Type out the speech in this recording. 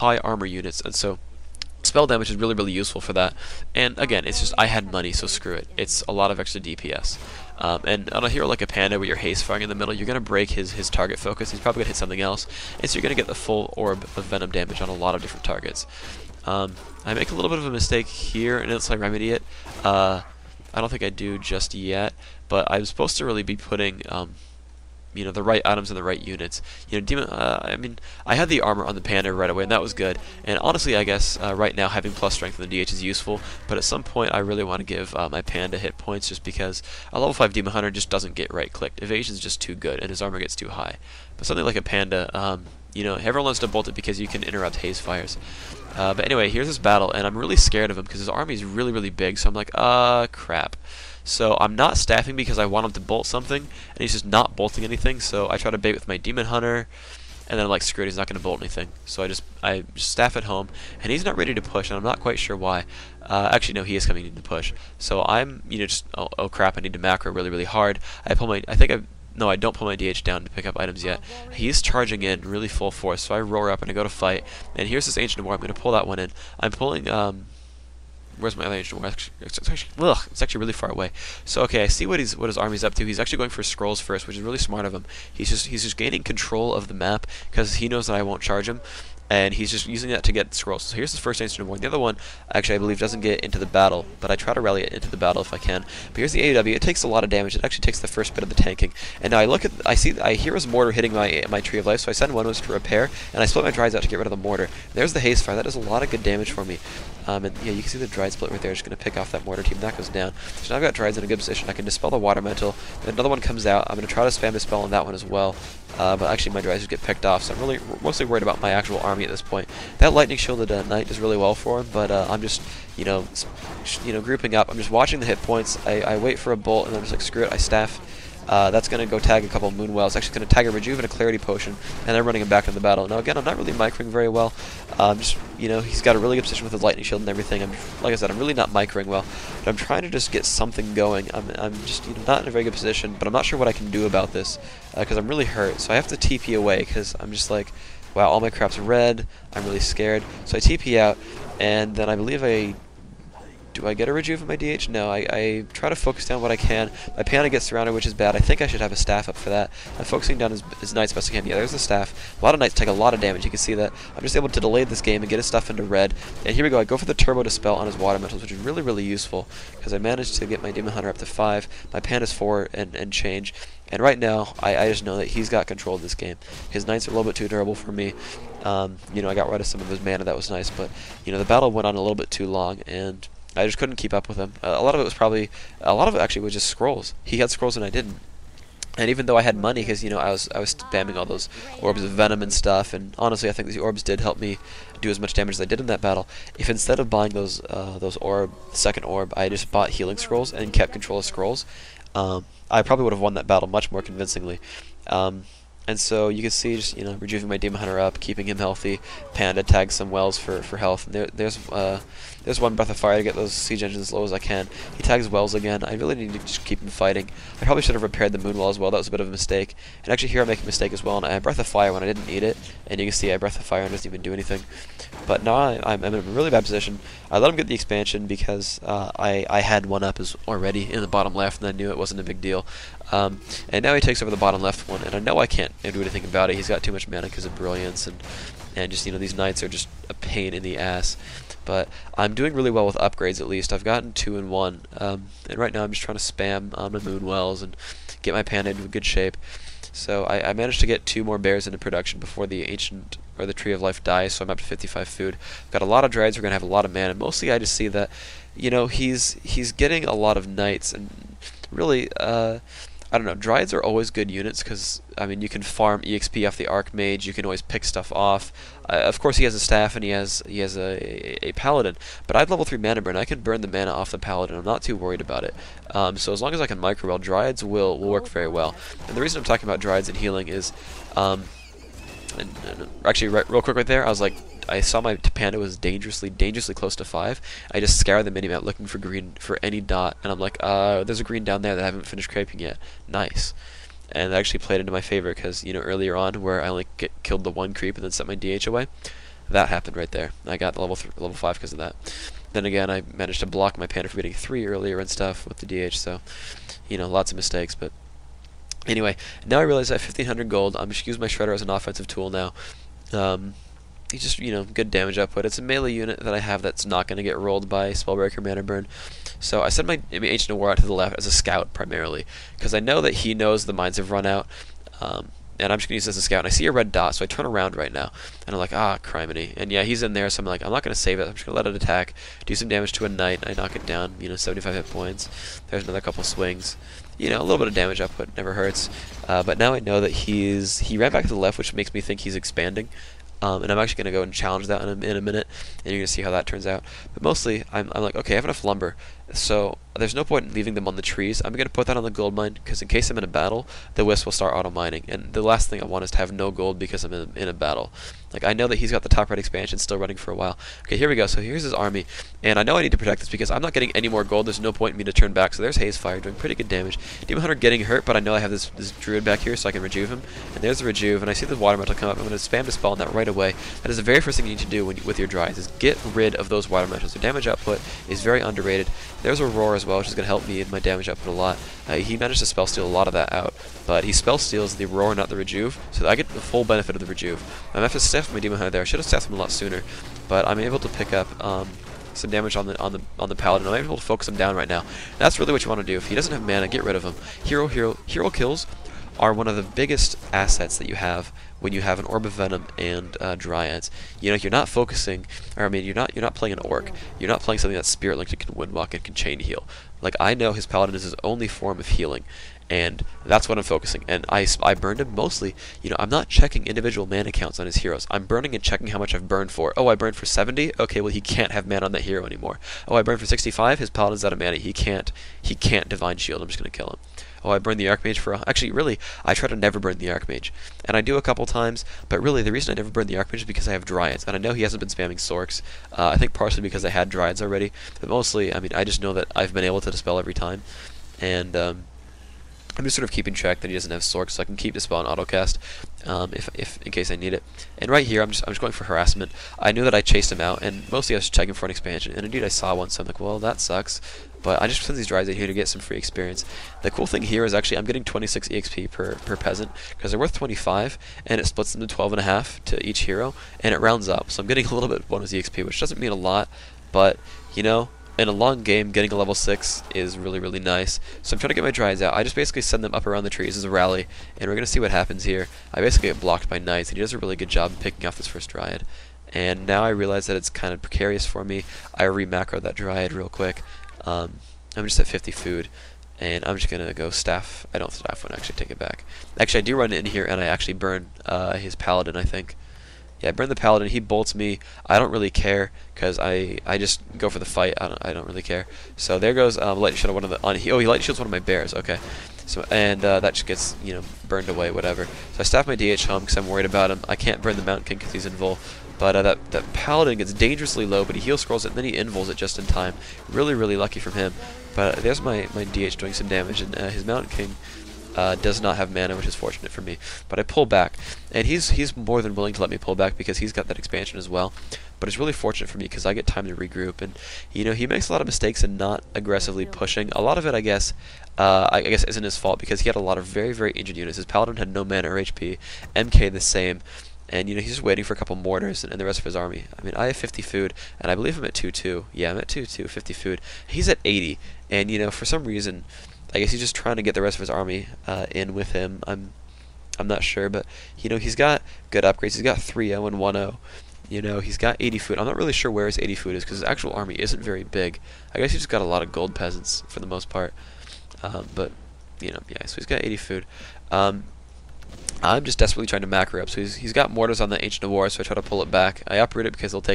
high armor units, and so spell damage is really useful for that. And again, it's just I had money, so screw it. It's a lot of extra DPS. And on a hero like a Panda where you're haste firing in the middle, you're going to break his target focus. He's probably going to hit something else, and so you're going to get the full orb of venom damage on a lot of different targets. I make a little bit of a mistake here, and it's like remedy it. I don't think I do just yet, but I'm supposed to really be putting the right items in the right units. I mean, I had the armor on the Panda right away, and that was good. And honestly, I guess right now having plus strength in the DH is useful. But at some point, I really want to give my Panda hit points, just because a level 5 Demon Hunter just doesn't get right clicked. Evasion's just too good, and his armor gets too high. But something like a Panda, everyone wants to bolt it because you can interrupt haze fires. But anyway, here's this battle, and I'm really scared of him because his army is really big. So I'm like, crap. So I'm not staffing because I want him to bolt something, and he's just not bolting anything. So I try to bait with my Demon Hunter, and then I'm like, screw it, he's not going to bolt anything. So I just staff at home, and he's not ready to push, and I'm not quite sure why. Actually, no, he is coming in to push. So I'm, just oh crap, I need to macro really hard. I don't pull my DH down to pick up items yet. He's charging in really full force, so I roar up and I go to fight. And here's this Ancient War. I'm going to pull that one in. I'm pulling. Where's my other Ancient War? It's actually really far away. So okay, I see what his army's up to. He's actually going for scrolls first, which is really smart of him. He's just gaining control of the map because he knows that I won't charge him, and he's just using that to get scrolls. So here's the first Ancient War. The other one, actually, I believe doesn't get into the battle, but I try to rally it into the battle if I can. But here's the AoW. It takes a lot of damage. It actually takes the first bit of the tanking. And now I hear his mortar hitting my Tree of Life, so I send one to repair, and I split my Dryades out to get rid of the mortar. There's the haze fire. That does a lot of good damage for me. And yeah, you can see the Dryade split right there. Just going to pick off that mortar team. That goes down. So now I've got Dryades in a good position. I can dispel the water mental. Then another one comes out. I'm going to try to spam a spell on that one as well. But actually my Dryades just get picked off, so I'm really mostly worried about my actual army at this point. That lightning shielded knight does really well for him, but I'm just grouping up. I'm just watching the hit points. I wait for a bolt, and I'm just like, screw it. I staff. That's going to go tag a couple of Moonwells. Actually, going to tag a Rejuve and a Clarity Potion, and then running him back into the battle. Now, again, I'm not really microing very well. He's got a really good position with his Lightning Shield and everything. Like I said, I'm really not microing well, but I'm trying to just get something going. I'm just not in a very good position, but I'm not sure what I can do about this because I'm really hurt. So I have to TP away because I'm just like, wow, all my crap's red. I'm really scared. So I TP out, and then I believe do I get a Rejuve in my DH? No, I try to focus down what I can. My Panda gets surrounded, which is bad. I think I should have a staff up for that. I'm focusing down his Knights best I can. Yeah, there's the staff. A lot of Knights take a lot of damage. You can see that. I'm just able to delay this game and get his stuff into red. And here we go. I go for the Turbo Dispel on his Water Metals, which is really useful because I managed to get my Demon Hunter up to 5. My Panda's 4 and change. And right now, I just know that he's got control of this game. His Knights are a little bit too durable for me. I got rid of some of his mana. That was nice. But, the battle went on a little bit too long, and I just couldn't keep up with him. A lot of it actually was just scrolls. He had scrolls and I didn't. And even though I had money, because I was spamming all those orbs of venom and stuff, and honestly, I think these orbs did help me do as much damage as I did in that battle. If instead of buying those second orb, I just bought healing scrolls and kept control of scrolls, I probably would have won that battle much more convincingly. And so you can see just rejuving my Demon Hunter up, keeping him healthy. Panda tags some wells for health. And there's one Breath of Fire to get those siege engines as low as I can. He tags wells again. I really need to just keep him fighting. I probably should have repaired the Moonwell as well. That was a bit of a mistake. And actually here I make a mistake as well. And I Breath of Fire when I didn't need it. And you can see I Breath of Fire and doesn't even do anything. But now I'm in a really bad position. I let him get the expansion because I had one up already in the bottom left, and I knew it wasn't a big deal. And now he takes over the bottom left one, and I know I can't do anything about it. He's got too much mana because of Brilliance, and just these Knights are just a pain in the ass. But I'm doing really well with upgrades at least. I've gotten 2 and 1, and right now I'm just trying to spam the Moonwells and get my Panda into a good shape. So I managed to get 2 more bears into production before the Ancient or the Tree of Life dies, so I'm up to 55 food. Got a lot of Dryades. We're gonna have a lot of mana. Mostly I just see that he's getting a lot of Knights, and really I don't know, Dryades are always good units because, you can farm EXP off the Archmage, you can always pick stuff off. Of course he has a staff and he has a Paladin, but I have level 3 mana burn. I can burn the mana off the Paladin. I'm not too worried about it. So as long as I can micro well, Dryades will work very well. And the reason I'm talking about Dryades and healing is, actually real quick right there, I saw my Panda was dangerously close to 5. I just scoured the minimap looking for green for any dot, and I'm like, there's a green down there that I haven't finished craping yet. Nice. And that actually played into my favor because, earlier on where I only killed the one creep and then set my DH away, that happened right there. I got the level 5 because of that. Then again, I managed to block my panda from getting 3 earlier and stuff with the DH, so, you know, lots of mistakes, but anyway, now I realize I have 1500 gold. I'm just using my shredder as an offensive tool now. He's just, you know, good damage output. It's a melee unit that I have that's not going to get rolled by Spellbreaker Mana Burn. So I send my Ancient of War out to the left as a scout primarily, because I know that he knows the mines have run out, and I'm just going to use this as a scout. And I see a red dot, so I turn around right now, and I'm like, ah, criminy. And yeah, he's in there, so I'm like, I'm not going to save it. I'm just going to let it attack, do some damage to a knight. I knock it down, you know, 75 hit points. There's another couple swings. You know, a little bit of damage output never hurts. But now I know that he ran back to the left, which makes me think he's expanding. And I'm actually going to go and challenge that in a minute, and you're going to see how that turns out. But mostly, I'm like, okay, I have enough lumber, so there's no point in leaving them on the trees. I'm going to put that on the gold mine, because in case I'm in a battle, the wisp will start auto-mining. And the last thing I want is to have no gold because I'm in a battle. Like, I know that he's got the top right expansion still running for a while. Okay, here we go. So here's his army, and I know I need to protect this because I'm not getting any more gold. There's no point in me to turn back. So there's Haze Fire doing pretty good damage. Demon Hunter getting hurt, but I know I have this druid back here, so I can rejuve him. And there's the rejuve, and I see the water metal come up. I'm going to spam Dispel on that right away. That is the very first thing you need to do with your dries, is get rid of those water metals. Their damage output is very underrated. There's a roar as well, which is going to help me in my damage output a lot. He managed to spell steal a lot of that out, but he spell steals the roar, not the rejuve, so I get the full benefit of the rejuve. I'm going to have to staff my Demon Hunter there. I should have staffed him a lot sooner, but I'm able to pick up some damage on the paladin. I'm able to focus him down right now. That's really what you want to do. If he doesn't have mana, get rid of him. Hero kills are one of the biggest assets that you have when you have an Orb of Venom and Dryads. You know, you're not focusing, or I mean, you're not playing an Orc. You're not playing something that's Spirit Linked and can Windwalk and can Chain Heal. Like, I know his Paladin is his only form of healing, and that's what I'm focusing. And I burned him mostly. You know, I'm not checking individual mana counts on his heroes. I'm burning and checking how much I've burned for. Oh, I burned for 70. Okay, well, he can't have mana on that hero anymore. Oh, I burned for 65. His Paladin's out of mana. He can't Divine Shield. I'm just gonna kill him. Oh, I burned the Archmage for... Actually, really, I try to never burn the Archmage. And I do a couple times, but really, the reason I never burn the Archmage is because I have Dryads. And I know he hasn't been spamming Sorks. I think partially because I had Dryads already. But mostly, I mean, I just know that I've been able to dispel every time. And, I'm just sort of keeping track that he doesn't have Sorks, so I can keep Dispel on autocast, if in case I need it. And right here, I'm just going for harassment. I knew that I chased him out, and mostly I was checking for an expansion. And indeed, I saw one, so I'm like, well, that sucks. But I just send these drives in here to get some free experience. The cool thing here is actually I'm getting 26 EXP per peasant, because they're worth 25, and it splits them to 12.5 to each hero, and it rounds up. So I'm getting a little bit of bonus EXP, which doesn't mean a lot, but, you know, in a long game, getting a level 6 is really, really nice. So I'm trying to get my Dryads out. I just basically send them up around the trees as a rally, and we're going to see what happens here. I basically get blocked by Knights, and he does a really good job of picking off this first Dryad. And now I realize that it's kind of precarious for me. I re-macro that Dryad real quick. I'm just at 50 food, and I'm just going to go staff. I don't staff one, actually, take it back. Actually, I do run in here, and I actually burn his Paladin, I think. Yeah, I burn the Paladin. He bolts me. I don't really care because I just go for the fight. I don't really care. So there goes lightning shield one of the he lightning shields one of my bears. Okay, so and that just gets burned away. Whatever. So I staff my DH home because I'm worried about him. I can't burn the Mountain King because he's invul. But that Paladin gets dangerously low, but he heal scrolls it and then he invuls it just in time. Really, really lucky from him. But there's my DH doing some damage, and his Mountain King does not have mana, which is fortunate for me. But I pull back, and he's more than willing to let me pull back because he's got that expansion as well. But it's really fortunate for me because I get time to regroup, and he makes a lot of mistakes in not aggressively pushing. A lot of it, I guess isn't his fault because he had a lot of very, very injured units. His Paladin had no mana or HP, MK the same. And he's just waiting for a couple mortars and the rest of his army. I mean, I have 50 food, and I believe I'm at 2-2. Yeah, I'm at 2-2, 50 food. He's at 80, and for some reason, I guess he's just trying to get the rest of his army in with him. I'm not sure, but he's got good upgrades. He's got 3-0 and 1-0. He's got 80 food. I'm not really sure where his 80 food is because his actual army isn't very big. I guess he's just got a lot of gold peasants for the most part. But yeah, so he's got 80 food. I'm just desperately trying to macro up. So he's got mortars on the Ancient of War, so I try to pull it back. I uproot it because he'll take